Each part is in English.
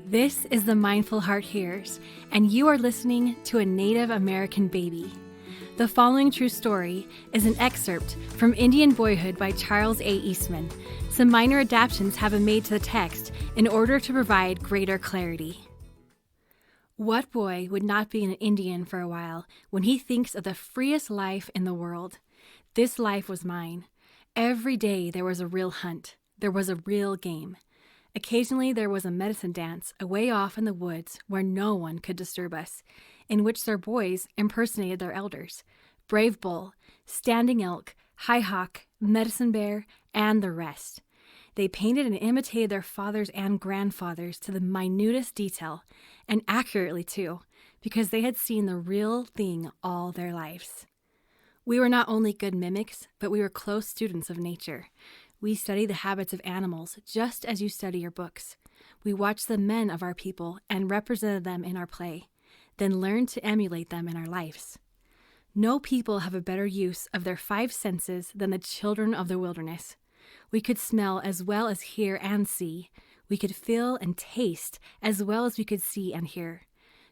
This is the Mindful Heart Hears, and you are listening to a Native American baby. The following true story is an excerpt from Indian Boyhood by Charles A. Eastman. Some minor adaptations have been made to the text in order to provide greater clarity. What boy would not be an Indian for a while when he thinks of the freest life in the world? This life was mine. Every day there was a real hunt. There was a real game. Occasionally there was a medicine dance away off in the woods where no one could disturb us, in which their boys impersonated their elders: Brave Bull, Standing Elk, High Hawk, Medicine Bear, and the rest. They painted and imitated their fathers and grandfathers to the minutest detail, and accurately too, because they had seen the real thing all their lives. We were not only good mimics, but we were close students of nature. We studied the habits of animals just as you study your books. We watched the men of our people and represented them in our play, then learned to emulate them in our lives. No people have a better use of their five senses than the children of the wilderness. We could smell as well as hear and see. We could feel and taste as well as we could see and hear.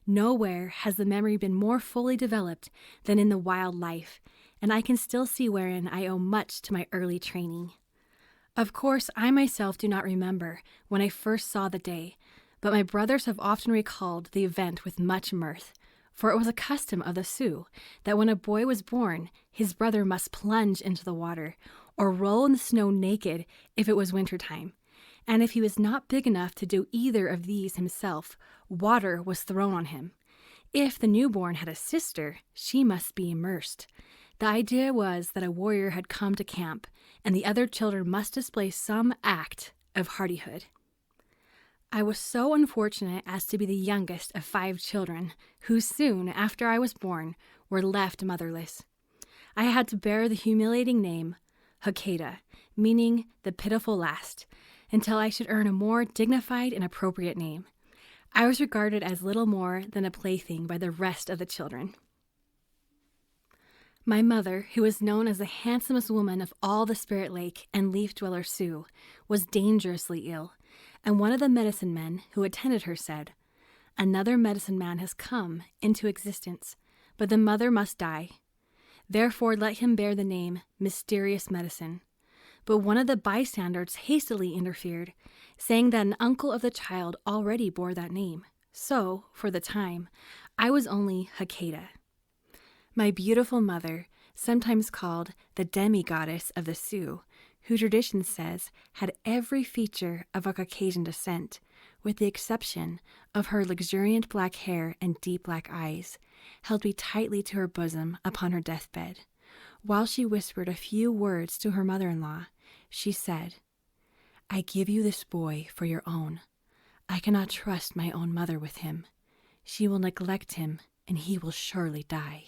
Nowhere has the memory been more fully developed than in the wild life, and I can still see wherein I owe much to my early training. Of course, I myself do not remember when I first saw the day, but my brothers have often recalled the event with much mirth, for it was a custom of the Sioux that when a boy was born, his brother must plunge into the water or roll in the snow naked if it was wintertime, and if he was not big enough to do either of these himself, water was thrown on him. If the newborn had a sister, she must be immersed. The idea was that a warrior had come to camp, and the other children must display some act of hardihood. I was so unfortunate as to be the youngest of 5 children, who soon after I was born were left motherless. I had to bear the humiliating name Hokeda, meaning the pitiful last, until I should earn a more dignified and appropriate name. I was regarded as little more than a plaything by the rest of the children. My mother, who was known as the handsomest woman of all the Spirit Lake and Leaf Dweller Sioux, was dangerously ill, and one of the medicine men who attended her said, "Another medicine man has come into existence, but the mother must die. Therefore let him bear the name Mysterious Medicine." But one of the bystanders hastily interfered, saying that an uncle of the child already bore that name. So, for the time, I was only Hokeda. My beautiful mother, sometimes called the demi-goddess of the Sioux, who tradition says had every feature of a Caucasian descent, with the exception of her luxuriant black hair and deep black eyes, held me tightly to her bosom upon her deathbed. While she whispered a few words to her mother-in-law, she said, "I give you this boy for your own. I cannot trust my own mother with him. She will neglect him, and he will surely die."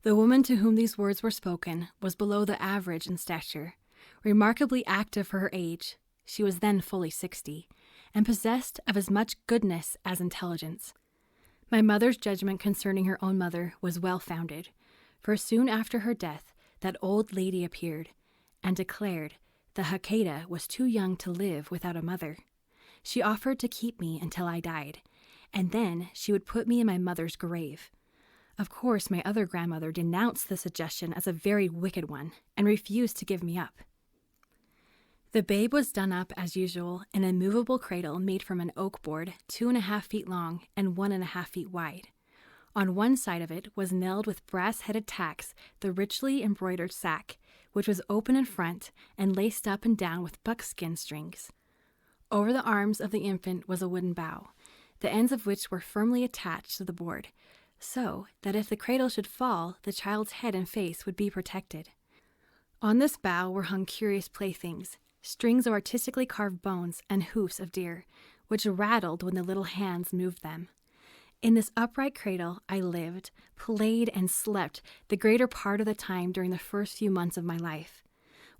The woman to whom these words were spoken was below the average in stature, remarkably active for her age. She was then fully 60, and possessed of as much goodness as intelligence. My mother's judgment concerning her own mother was well founded, for soon after her death that old lady appeared, and declared the Hokeda was too young to live without a mother. She offered to keep me until I died, and then she would put me in my mother's grave. Of course, my other grandmother denounced the suggestion as a very wicked one and refused to give me up. The babe was done up, as usual, in a movable cradle made from an oak board 2.5 feet long and 1.5 feet wide. On one side of it was nailed with brass-headed tacks the richly embroidered sack, which was open in front and laced up and down with buckskin strings. Over the arms of the infant was a wooden bough, the ends of which were firmly attached to the board, so that if the cradle should fall, the child's head and face would be protected. On this bough were hung curious playthings, strings of artistically carved bones and hoofs of deer, which rattled when the little hands moved them. In this upright cradle I lived, played, and slept the greater part of the time during the first few months of my life.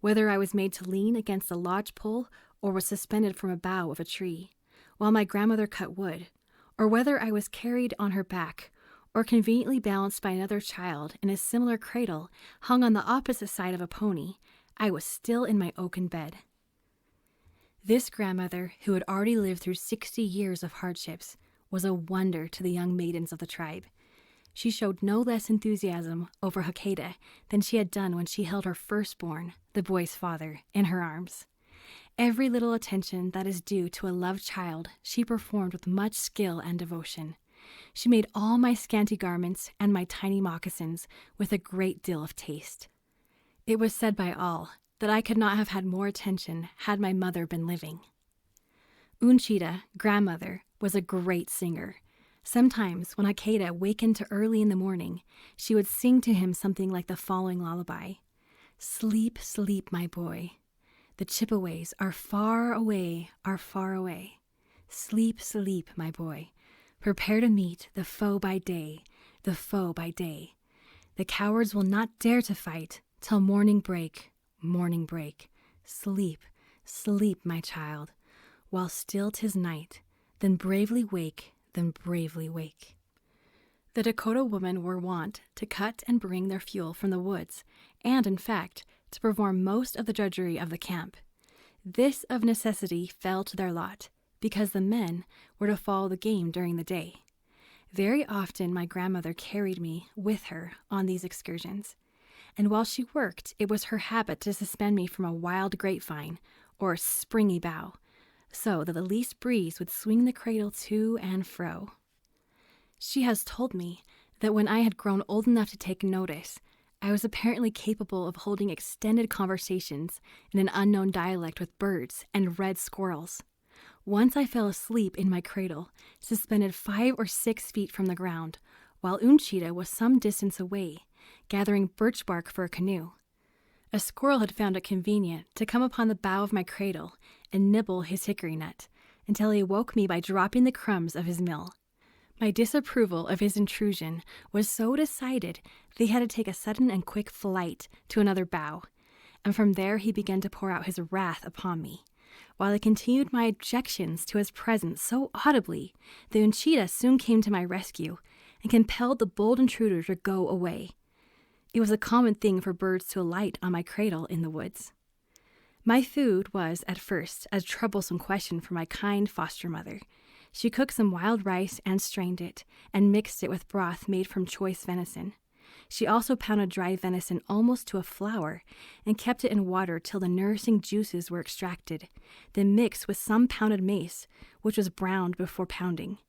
Whether I was made to lean against a lodge pole or was suspended from a bough of a tree, while my grandmother cut wood, or whether I was carried on her back, or conveniently balanced by another child in a similar cradle hung on the opposite side of a pony, I was still in my oaken bed. This grandmother, who had already lived through 60 years of hardships, was a wonder to the young maidens of the tribe. She showed no less enthusiasm over Hakadah than she had done when she held her firstborn, the boy's father, in her arms. Every little attention that is due to a loved child she performed with much skill and devotion. She made all my scanty garments and my tiny moccasins with a great deal of taste. It was said by all that I could not have had more attention had my mother been living. Unchita, grandmother, was a great singer. Sometimes when Hakadah wakened too early in the morning, she would sing to him something like the following lullaby. "Sleep, sleep, my boy. The Chippeways are far away, are far away. Sleep, sleep, my boy. Prepare to meet the foe by day, the foe by day. The cowards will not dare to fight till morning break, morning break. Sleep, sleep, my child, while still 'tis night. Then bravely wake, then bravely wake." The Dakota women were wont to cut and bring their fuel from the woods, and, in fact, to perform most of the drudgery of the camp. This, of necessity, fell to their lot, because the men were to follow the game during the day. Very often my grandmother carried me with her on these excursions, and while she worked, it was her habit to suspend me from a wild grapevine or springy bough, so that the least breeze would swing the cradle to and fro. She has told me that when I had grown old enough to take notice, I was apparently capable of holding extended conversations in an unknown dialect with birds and red squirrels. Once I fell asleep in my cradle, suspended 5 or 6 feet from the ground, while Unchita was some distance away, gathering birch bark for a canoe. A squirrel had found it convenient to come upon the bough of my cradle and nibble his hickory nut, until he woke me by dropping the crumbs of his meal. My disapproval of his intrusion was so decided that he had to take a sudden and quick flight to another bough, and from there he began to pour out his wrath upon me, while I continued my objections to his presence so audibly that Unchita soon came to my rescue and compelled the bold intruder to go away. It was a common thing for birds to alight on my cradle in the woods. My food was, at first, a troublesome question for my kind foster mother. She cooked some wild rice and strained it, and mixed it with broth made from choice venison. She also pounded dry venison almost to a flour, and kept it in water till the nourishing juices were extracted, then mixed with some pounded mace, which was browned before pounding.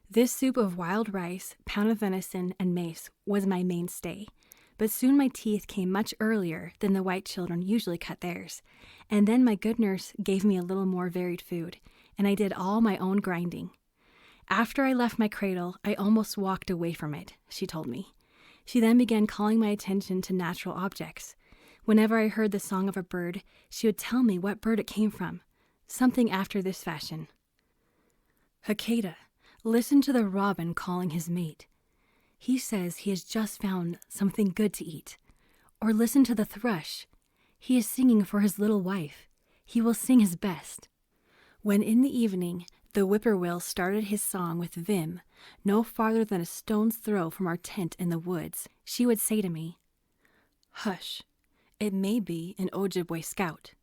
This soup of wild rice, pounded venison, and mace was my mainstay, but soon my teeth came much earlier than the white children usually cut theirs, and then my good nurse gave me a little more varied food, and I did all my own grinding. After I left my cradle, I almost walked away from it, she told me. She then began calling my attention to natural objects. Whenever I heard the song of a bird, she would tell me what bird it came from, something after this fashion. "Hakadah, listen to the robin calling his mate. He says he has just found something good to eat. Or listen to the thrush. He is singing for his little wife. He will sing his best." When in the evening the whippoorwill started his song with vim, no farther than a stone's throw from our tent in the woods, she would say to me, "Hush, it may be an Ojibwe scout."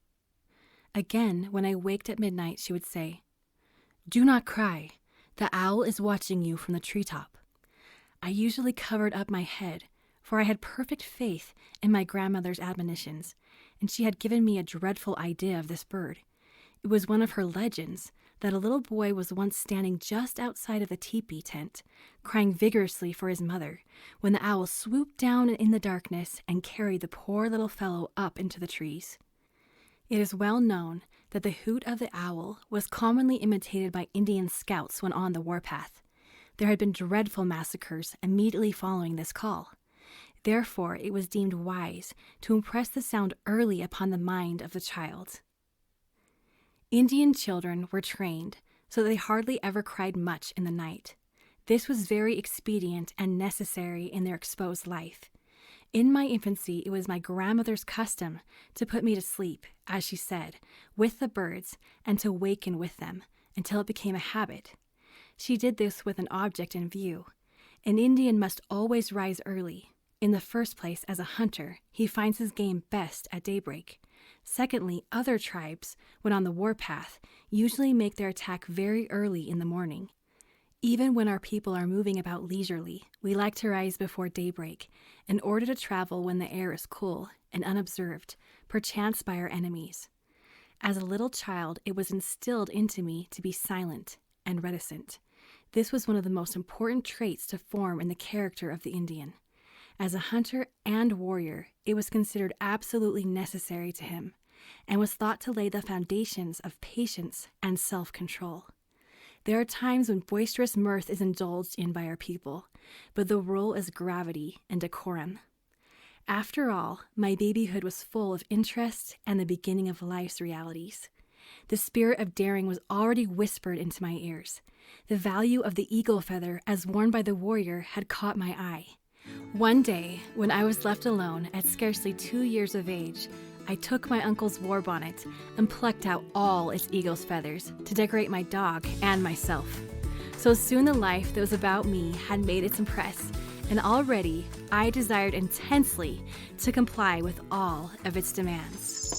Again, when I waked at midnight, she would say, "Do not cry, the owl is watching you from the treetop." I usually covered up my head, for I had perfect faith in my grandmother's admonitions, and she had given me a dreadful idea of this bird. It was one of her legends that a little boy was once standing just outside of the teepee tent, crying vigorously for his mother, when the owl swooped down in the darkness and carried the poor little fellow up into the trees. It is well known that the hoot of the owl was commonly imitated by Indian scouts when on the warpath. There had been dreadful massacres immediately following this call. Therefore, it was deemed wise to impress the sound early upon the mind of the child. Indian children were trained so that they hardly ever cried much in the night. This was very expedient and necessary in their exposed life. In my infancy, it was my grandmother's custom to put me to sleep, as she said, with the birds, and to waken with them, until it became a habit. She did this with an object in view. An Indian must always rise early. In the first place, as a hunter, he finds his game best at daybreak. Secondly, other tribes, when on the warpath, usually make their attack very early in the morning. Even when our people are moving about leisurely, we like to rise before daybreak in order to travel when the air is cool and unobserved, perchance by our enemies. As a little child, it was instilled into me to be silent and reticent. This was one of the most important traits to form in the character of the Indian. As a hunter and warrior, it was considered absolutely necessary to him, and was thought to lay the foundations of patience and self-control. There are times when boisterous mirth is indulged in by our people, but the rule is gravity and decorum. After all, my babyhood was full of interest and the beginning of life's realities. The spirit of daring was already whispered into my ears. The value of the eagle feather as worn by the warrior had caught my eye. One day, when I was left alone at scarcely 2 years of age, I took my uncle's war bonnet and plucked out all its eagle's feathers to decorate my dog and myself. So soon the life that was about me had made its impress, and already I desired intensely to comply with all of its demands.